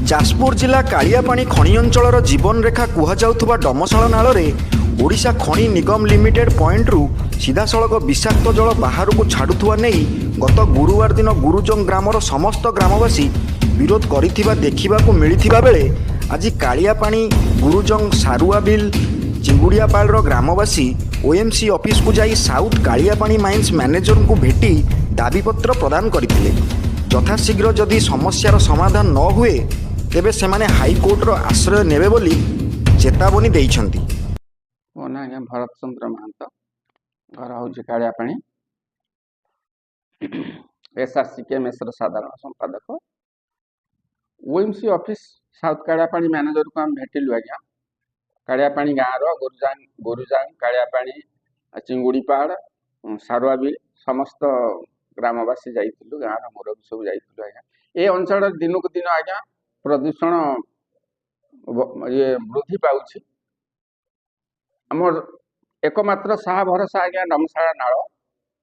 जाजपुर जिला कालियापाणी खଣି अंचल जीवन रेखा कुहाଯାଉଥିବା डमशाଳ नाଳରେ ओडिशा खଣି निगम लिमिटेड पॉइंट सीधा सड़क विषाक्त जल बाहर को छाड़ुवा नहीं गत गुरुवार दिन गुरुजंग ग्रामर समस्त ग्रामवासी विरोध करिथिबा देखिबाकू मिलिथिबा बेले आज कालियापाणी गुरुजंग सारुआबिल चिंगुड़ियापाल ग्रामवासी ओएमसी ऑफिस को जाई साउथ कालियापाणी माइंस मैनेजर को भेटी दाबीपत्र प्रदान करथिले। यथाशीघ्र जदि समस्यार समाधान न हुए तेबे सेमाने हाईकोर्टर आश्रय नेबे बोली चेतावनी देइछंती। मो ना आज्ञा भरत चंद्र महंत घर हूँ कालियापाणी एसआरसीकेएमएस साधारण संपादक ओएमसी ऑफिस साउथ कालियापाणी मैनेजर को आम भेटिलु आज्ञा कालियापाणी गाँव गुरुजांग कालियापाणी चिंगुड़ीपाड़ सारुआबिल समस्त ग्रामवासी जाइलु गाँव मुरबी सब जाइलु आज्ञा ए अंचल दिन को दिन आज्ञा प्रदूषण ये वृद्धि पाउछि। आमर एकमात्र साहा भरोसा आज्ञा डमशाळ नाଳ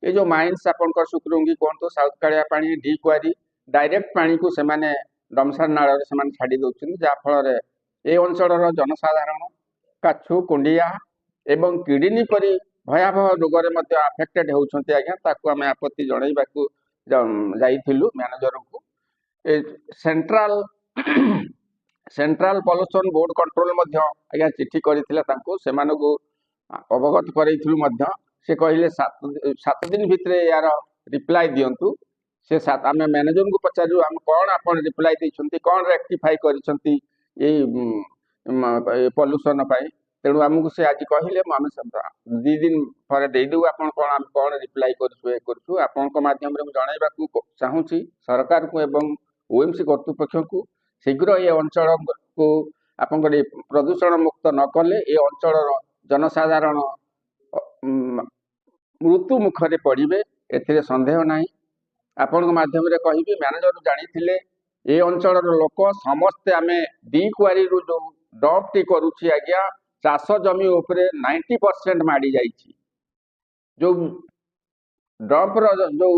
ये जो माइंस आपनकर सुक्रुंगी कहतु साउथ कालियापाणी डी क्वारी डायरेक्ट पानी को सेमाने डमशाळ नाळ रे सेमाने छाड़ी दउछन जा फल रे ए अंचल जनसाधारण काछु कुंडिया एवं किडनी परी भयावह रोग रे मध्य अफेक्टेड होउछन्ते आज्ञा ताकू आमे आपत्ति जणाइबाकू जाइथिलु मैनेजर को सेंट्रल पॉल्यूशन बोर्ड कंट्रोल मध्य आज्ञा चिट्ठी करिथिला तांको सेमानकू अवगत करैथिलु मध्य से कहले 7 दिन भितरे यार रिप्लाई दियंतु से आमे मैनेजर को पचारू हम कौन आपन रिप्लाई दैछन्ती कौन रेक्टिफाई करिसन्ती ए पॉल्यूशन पाई तेणु आमको से आज कहले आम 2 दिन पर देदेव आप कौन रिप्लाई करूँ आपण माध्यम जनइबा चाहूँगी सरकार को एवं ओएमसी कर्तृपक्ष को शीघ्र ये अंचल को आप प्रदूषण मुक्त न कले ये अंचल जनसाधारण मृत्यु मुखरे पड़े ए संदेह ना आपण माध्यम कहि मैनेजर जानी ये अंचल लोक समस्ते आम डी क्वारी जो डॉप टी करुची आज्ञा चाष जमी उपरे 90% माड़ी जाइछि जो डॉप जो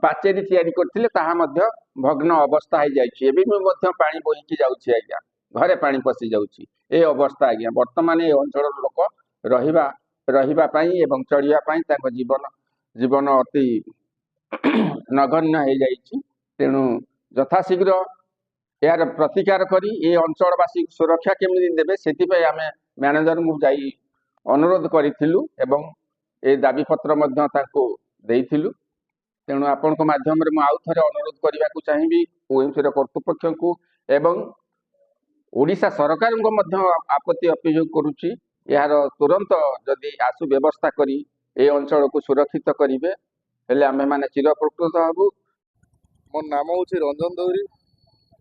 पाचेरी तैयारी करथिले ताहा मध्य भग्न अवस्था हो जाइछि एबे भी मध्य पानी बोहिकी जाउछि आज्ञा घरे पानी पसी जाउछि ए अवस्था आज्ञा वर्तमान ए अंचल लोक रहिबा पई एवं चढ़िया पई ताको जीवन अति नगण्य हो जाइछि तेणु यथाशीघ्र यार प्रतिकार करी ए अंचलवासी सुरक्षा केमिति देबे सेति आमे मैनेजर को जाई अनुरोध करिथिलु एवं ए दाबी पत्र मध्य ताको देइथिलु तेणु आपण माध्यम रे आउ थरे अनुरोध करने को चाहिए ओएमसी कर्तृपक्ष को एवं ओडिशा सरकार को मध्य आपत्ति अभियोग करुच्ची यार तुरंत जदि आसु व्यवस्था करी ए अंचल को सुरक्षित करेंगे हेले आमे माने चिरप्रकृत हबु। मो नाम हूँ रंजन दौरी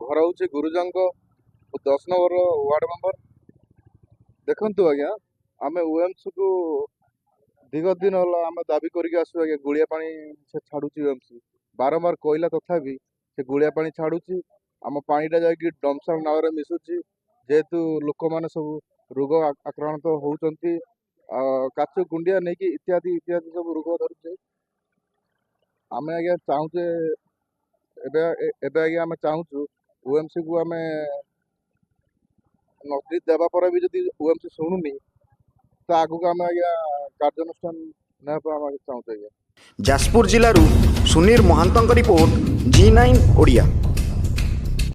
घर हूँ गुरुजंग 10 नंबर वार्ड मेंबर देखु आज्ञा आम ओएमसी को दीर्घ दिन है आम दाबी करके आसू आज्ञा गुड़िया पानी से छाड़ुची ओएमसी बारंबार कहला तथापि से गुड़िया पानी छाड़ुची आम पानीटा जाकि डमशाळ नाल मिशुची जेहेतु लोक मैंने सब रोग आक्रांत होती काचु गुंडिया नहीं कि इत्यादि इत्यादि सब रोग धरुचे आम आज्ञा चाहूचे एबे आज्ञा आम चाहूँ ओएमसी को आम नोटिस देवा पर भी जदि ओएमसी शुणुनी तो आगु आम आज्ञा कार्यानुष्ठान ना चाहूँ। जाजपुर जिलूर सुनील महांतों रिपोर्ट G9 ओडिया।